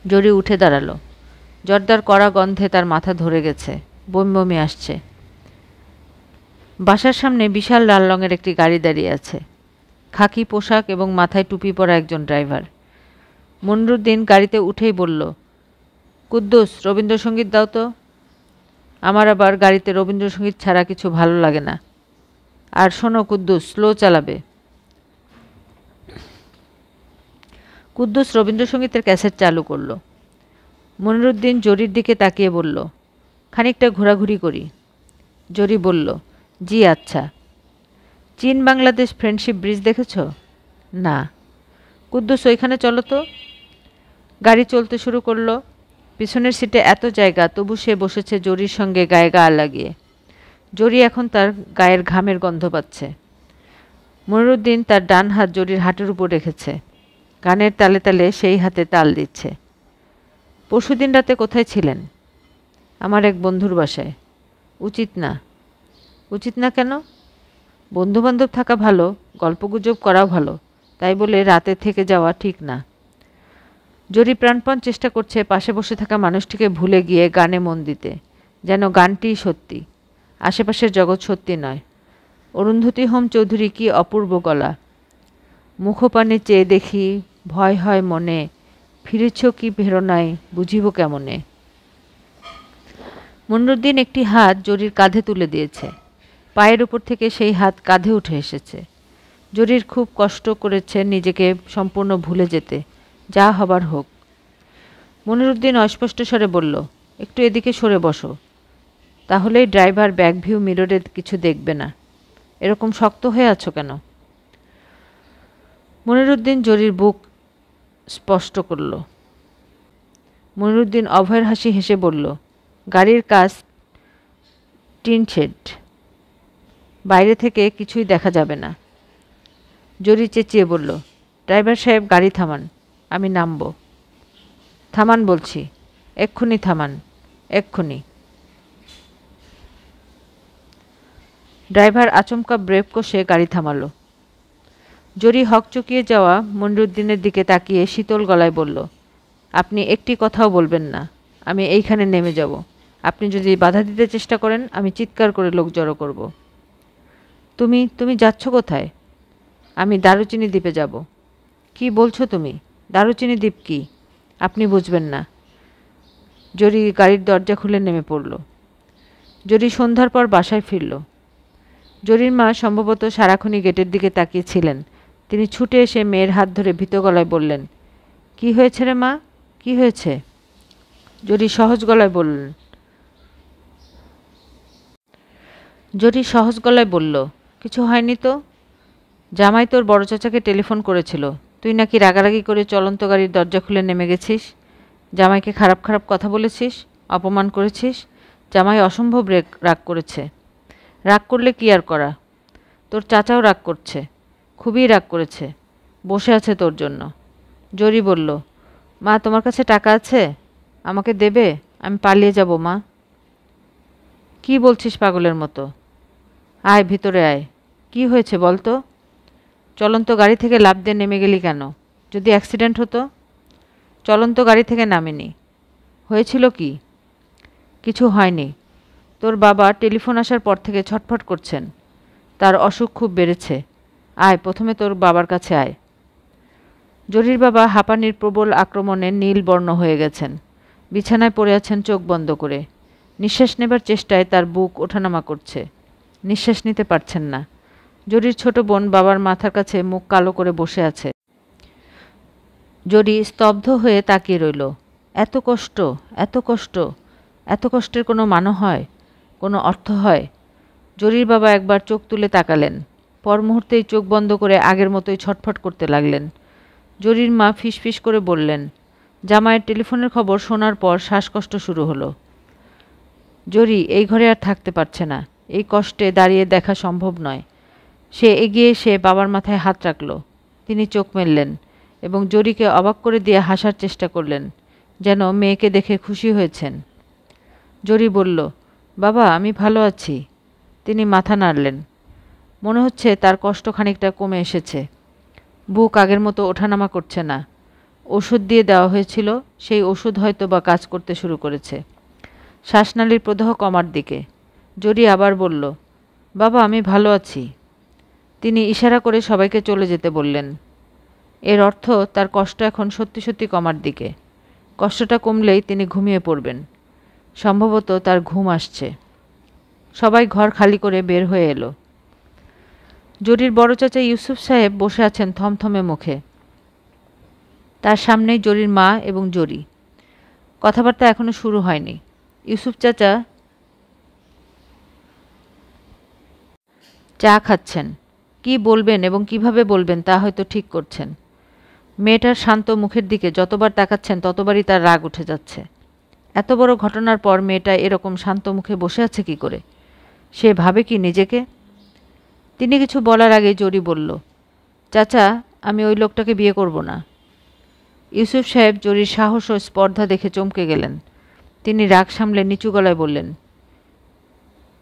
জরি উঠে দাঁড়ালো। জর্দার কড়া গন্ধে তার মাথা ধরে গেছে, বমি বমি আসছে। বাসার সামনে বিশাল লাল রঙের একটি গাড়ি দাঁড়িয়ে আছে। খাকি পোশাক এবং মাথায় টুপি পরা একজন ড্রাইভার। মনিরুদ্দিন গাড়িতে উঠেই বলল, কুদ্দুস, রবীন্দ্রসঙ্গীত দাও তো। আমার আবার গাড়িতে রবীন্দ্রসঙ্গীত ছাড়া কিছু ভালো লাগে না। আর শোনো কুদ্দুস, স্লো চালাবে। কুদ্দুস রবীন্দ্রসঙ্গীতের ক্যাসেট চালু করল। মনিরুদ্দিন জরির দিকে তাকিয়ে বলল, খানিকটা ঘোরাঘুরি করি। জরি বলল, জি আচ্ছা। চীন বাংলাদেশ ফ্রেন্ডশিপ ব্রিজ দেখেছ? না। কুদ্দুস, ওইখানে চলো তো। গাড়ি চলতে শুরু করলো। পিছনের সিটে এত জায়গা, তবু সে বসেছে জরির সঙ্গে গায়ে গা লাগিয়ে। জরি এখন তার গায়ের ঘামের গন্ধ পাচ্ছে। মনিরুদ্দিন তার ডান হাত জরির হাঁটুর উপর রেখেছে। গানের তালে তালে সেই হাতে তাল দিচ্ছে। পরশুদিন রাতে কোথায় ছিলেন? আমার এক বন্ধুর বাসায়। উচিত না। উচিত না কেন? বন্ধুবান্ধব থাকা ভালো, গল্পগুজব করাও ভালো, তাই বলে রাতে থেকে যাওয়া ঠিক না। জরি প্রাণপণ চেষ্টা করছে পাশে বসে থাকা মানুষটিকে ভুলে গিয়ে গানে মন দিতে, যেন গানটিই সত্যি, আশেপাশের জগৎ সত্যি নয়। অরুন্ধতী হোম চৌধুরী কি অপূর্ব গলা। মুখপানে চেয়ে দেখি, ভয় হয় মনে, ফিরেছ কি ভেরোনায়, বুঝিব কেমনে। মনিরুদ্দিন একটি হাত জরির কাঁধে তুলে দিয়েছে। পায়ের উপর থেকে সেই হাত কাঁধে উঠে এসেছে। জরির খুব কষ্ট করেছে নিজেকে সম্পূর্ণ ভুলে যেতে, যা হবার হোক। মনিরুদ্দিন অস্পষ্ট স্বরে বলল, একটু এদিকে সরে বসো, তাহলেই ড্রাইভার ব্যাক ভিউ মিররে কিছু দেখবে না। এরকম শক্ত হয়ে আছো কেন? মনিরুদ্দিন জরির বুক স্পষ্ট করল। মনিরুদ্দিন অভয়ের হাসি হেসে বলল, গাড়ির কাজ টিন শেড, বাইরে থেকে কিছুই দেখা যাবে না। জরি চেঁচিয়ে বলল, ড্রাইভার সাহেব গাড়ি থামান, আমি নামব। থামান বলছি, এক্ষুনি থামান, এক্ষুনি। ড্রাইভার আচমকা ব্রেক কষে গাড়ি থামালো। জরি হকচকিয়ে যাওয়া মনিরুদ্দিনের দিকে তাকিয়ে শীতল গলায় বলল, আপনি একটি কথাও বলবেন না, আমি এইখানে নেমে যাব। আপনি যদি বাধা দিতে চেষ্টা করেন আমি চিৎকার করে লোক জড়ো করব। তুমি যাচ্ছ কোথায়? আমি দারুচিনি দ্বীপে যাব। কি বলছো তুমি? দারুচিনি দ্বীপ কি? আপনি বুঝবেন না। জরি গাড়ির দরজা খুলে নেমে পড়ল। জরি সন্ধ্যার পর বাসায় ফিরল। জরির মা সম্ভবত সারাক্ষণই গেটের দিকে তাকিয়েছিলেন। তিনি ছুটে এসে মেয়ের হাত ধরে ভীত গলায় বললেন, কি হয়েছে রে মা, কি হয়েছে? জরি সহজ গলায় বলল, কিছু হয়নি তো। জামাই তোর বড় চাচাকে টেলিফোন করেছিল, তুই নাকি রাগারাগি করে চলন্ত গাড়ির দরজা খুলে নেমে গেছিস। জামাইকে খারাপ খারাপ কথা বলেছিস, অপমান করেছিস। জামাই অসম্ভব রাগ করেছে। রাগ করলে কি আর করা, তোর চাচাও রাগ করছে, খুবই রাগ করেছে, বসে আছে তোর জন্য। জরি বলল, মা তোমার কাছে টাকা আছে, আমাকে দেবে, আমি পালিয়ে যাব মা। কি বলছিস পাগলের মতো? আয় ভিতরে আয়, কি হয়েছে বল তো? চলন্ত গাড়ি থেকে লাফ দিয়ে নেমে গেলি কেন? যদি অ্যাক্সিডেন্ট হতো? চলন্ত গাড়ি থেকে নামিনি। হয়েছিল কি? কিছু হয়নি। তোর বাবা টেলিফোন আসার পর থেকে ছটফট করছেন, তার অসুখ খুব বেড়েছে। আয় প্রথমে তোর বাবার কাছে আয়। জরির বাবা হাঁপানির প্রবল আক্রমণে নীল বর্ণ হয়ে গেছেন। বিছানায় পড়ে আছেন চোখ বন্ধ করে। নিঃশ্বাস নেবার চেষ্টায় তার বুক ওঠানামা করছে, নিঃশ্বাস নিতে পারছেন না। জরির ছোট বোন বাবার মাথার কাছে মুখ কালো করে বসে আছে। জরি স্তব্ধ হয়ে তাকিয়ে রইল। এত কষ্ট, এত কষ্ট, এত কষ্টের কোনো মানে হয়, কোনো অর্থ হয়? জরির বাবা একবার চোখ তুলে তাকালেন, পর মুহূর্তেই চোখ বন্ধ করে আগের মতোই ছটফট করতে লাগলেন। জরির মা ফিসফিস করে বললেন। জামাইয়ের টেলিফোনের খবর শোনার পর শ্বাসকষ্ট শুরু হলো। জরি এই ঘরে আর থাকতে পারছে না। এই কষ্টে দাঁড়িয়ে দেখা সম্ভব নয়। সে এগিয়ে এসে বাবার মাথায় হাত রাখল। তিনি চোখ মেললেন এবং জরিকে অবাক করে দিয়ে হাসার চেষ্টা করলেন, যেন মেয়েকে দেখে খুশি হয়েছেন। জরি বলল, বাবা আমি ভালো আছি। তিনি মাথা নাড়লেন। মনে হচ্ছে তার কষ্ট খানিকটা কমে এসেছে। বুক আগের মতো ওঠানামা করছে না। ওষুধ দিয়ে দেওয়া হয়েছিল, সেই ওষুধ হয়তো বা কাজ করতে শুরু করেছে। শ্বাসনালীর প্রদাহ কমার দিকে। জরি আবার বলল, বাবা আমি ভালো আছি। তিনি ইশারা করে সবাইকে চলে যেতে বললেন। এর অর্থ তার কষ্ট এখন সত্যি সত্যি কমার দিকে। কষ্টটা কমলেই তিনি ঘুমিয়ে পড়বেন। সম্ভবত তার ঘুম আসছে। সবাই ঘর খালি করে বের হয়ে এলো। জরির বড় চাচা ইউসুফ সাহেব বসে আছেন থমথমে মুখে। তার সামনেই জরির মা এবং জরি। কথাবার্তা এখনো শুরু হয়নি। ইউসুফ চাচা চা খাচ্ছেন। কি বলবেন এবং কিভাবে বলবেন তা হয়তো ঠিক করছেন। মেয়েটার শান্ত মুখের দিকে যতবার তাকাচ্ছেন ততবারই তার রাগ উঠে যাচ্ছে। এত বড় ঘটনার পর মেয়েটা এরকম শান্ত মুখে বসে আছে কি করে? সে ভাবে কি নিজেকে? তিনি কিছু বলার আগে জরি বলল, চাচা আমি ওই লোকটাকে বিয়ে করব না। ইউসুফ সাহেব জরির সাহস ও স্পর্ধা দেখে চমকে গেলেন। তিনি রাগ সামলে নিচু গলায় বললেন,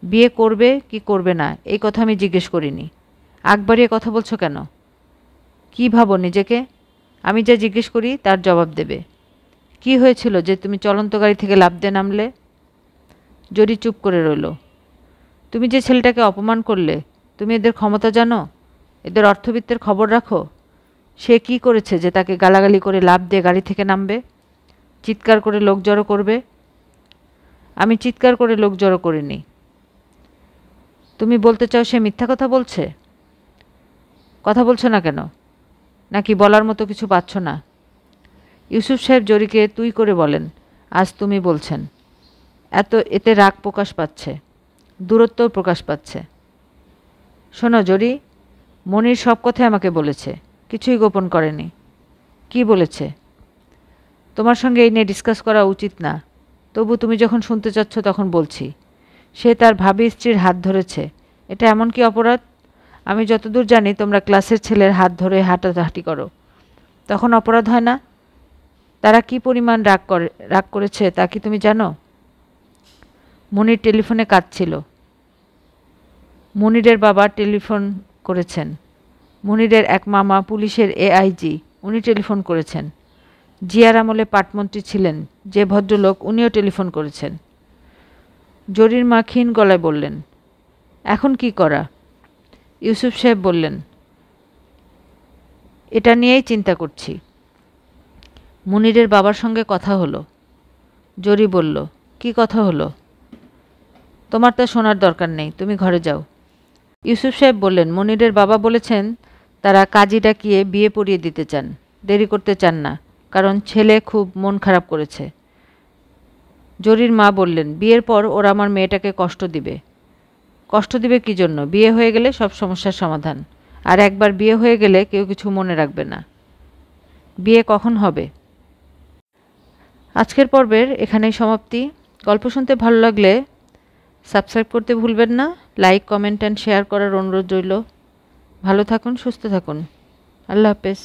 বিয়ে করবে কি করবে না এই কথা আমি জিজ্ঞেস করিনি। আগ বাড়িয়ে কথা বলছো কেন? কি ভাবো নিজেকে? আমি যা জিজ্ঞেস করি তার জবাব দেবে। কি হয়েছিল যে তুমি চলন্ত গাড়ি থেকে লাফ দিয়ে নামলে? জরি চুপ করে রইল। তুমি যে ছেলেটাকে অপমান করলে, তুমি এদের ক্ষমতা জানো? এদের অর্থবিত্তের খবর রাখো? সে কি করেছে যে তাকে গালাগালি করে লাফ দিয়ে গাড়ি থেকে নামবে, চিৎকার করে লোক জড়ো করবে? আমি চিৎকার করে লোক জড়ো করিনি। তুমি বলতে চাও সে মিথ্যা কথা বলছে? কথা বলছো না কেন? নাকি বলার মতো কিছু পাচ্ছ না? ইউসুফ সাহেব জরিকে তুই করে বলেন, আজ তুমি বলছেন। এতে রাগ প্রকাশ পাচ্ছে, দূরত্বও প্রকাশ পাচ্ছে। শোনো জরি, মনির সব কথাই আমাকে বলেছে, কিছুই গোপন করেনি। কি বলেছে? তোমার সঙ্গে এই নিয়ে ডিসকাস করা উচিত না, তবু তুমি যখন শুনতে চাচ্ছ তখন বলছি। সে তার ভাবি স্ত্রীর হাত ধরেছে। এটা এমন কি অপরাধ? আমি যতদূর জানি তোমরা ক্লাসের ছেলের হাত ধরে হাঁটাহাঁটি করো, তখন অপরাধ হয় না? তারা কি পরিমাণ রাগ করেছে তা কি তুমি জানো? মনির টেলিফোনে কাঁদছিল। মনিরের বাবা টেলিফোন করেছেন। মনিরের এক মামা পুলিশের এআইজি, উনি টেলিফোন করেছেন। জিয়ার আমলে পাটমন্ত্রী ছিলেন যে ভদ্রলোক, উনিও টেলিফোন করেছেন। জরির মা ক্ষীণ গলায় বললেন, এখন কি করা? ইউসুফ সাহেব বললেন, এটা নিয়েই চিন্তা করছি। মুনিরের বাবার সঙ্গে কথা হলো। জরি বলল, কি কথা হলো? তোমার তা শোনার দরকার নেই, তুমি ঘরে যাও। ইউসুফ সাহেব বললেন, মুনিরের বাবা বলেছেন তারা কাজী ডাকিয়ে বিয়ে পড়িয়ে দিতে চান, দেরি করতে চান না, কারণ ছেলে খুব মন খারাপ করেছে। জরির মা বললেন, বিয়ের পর ওরা আমার মেয়েটাকে কষ্ট দিবে। কষ্ট দিবে কি জন্য? বিয়ে হয়ে গেলে সব সমস্যার সমাধান। আর একবার বিয়ে হয়ে গেলে কেউ কিছু মনে রাখবে না। বিয়ে কখন হবে? আজকের পর্বের এখানেই সমাপ্তি। গল্প শুনতে ভালো লাগলে সাবস্ক্রাইব করতে ভুলবেন না। লাইক, কমেন্ট অ্যান্ড শেয়ার করার অনুরোধ রইল। ভালো থাকুন, সুস্থ থাকুন। আল্লাহ হাফেজ।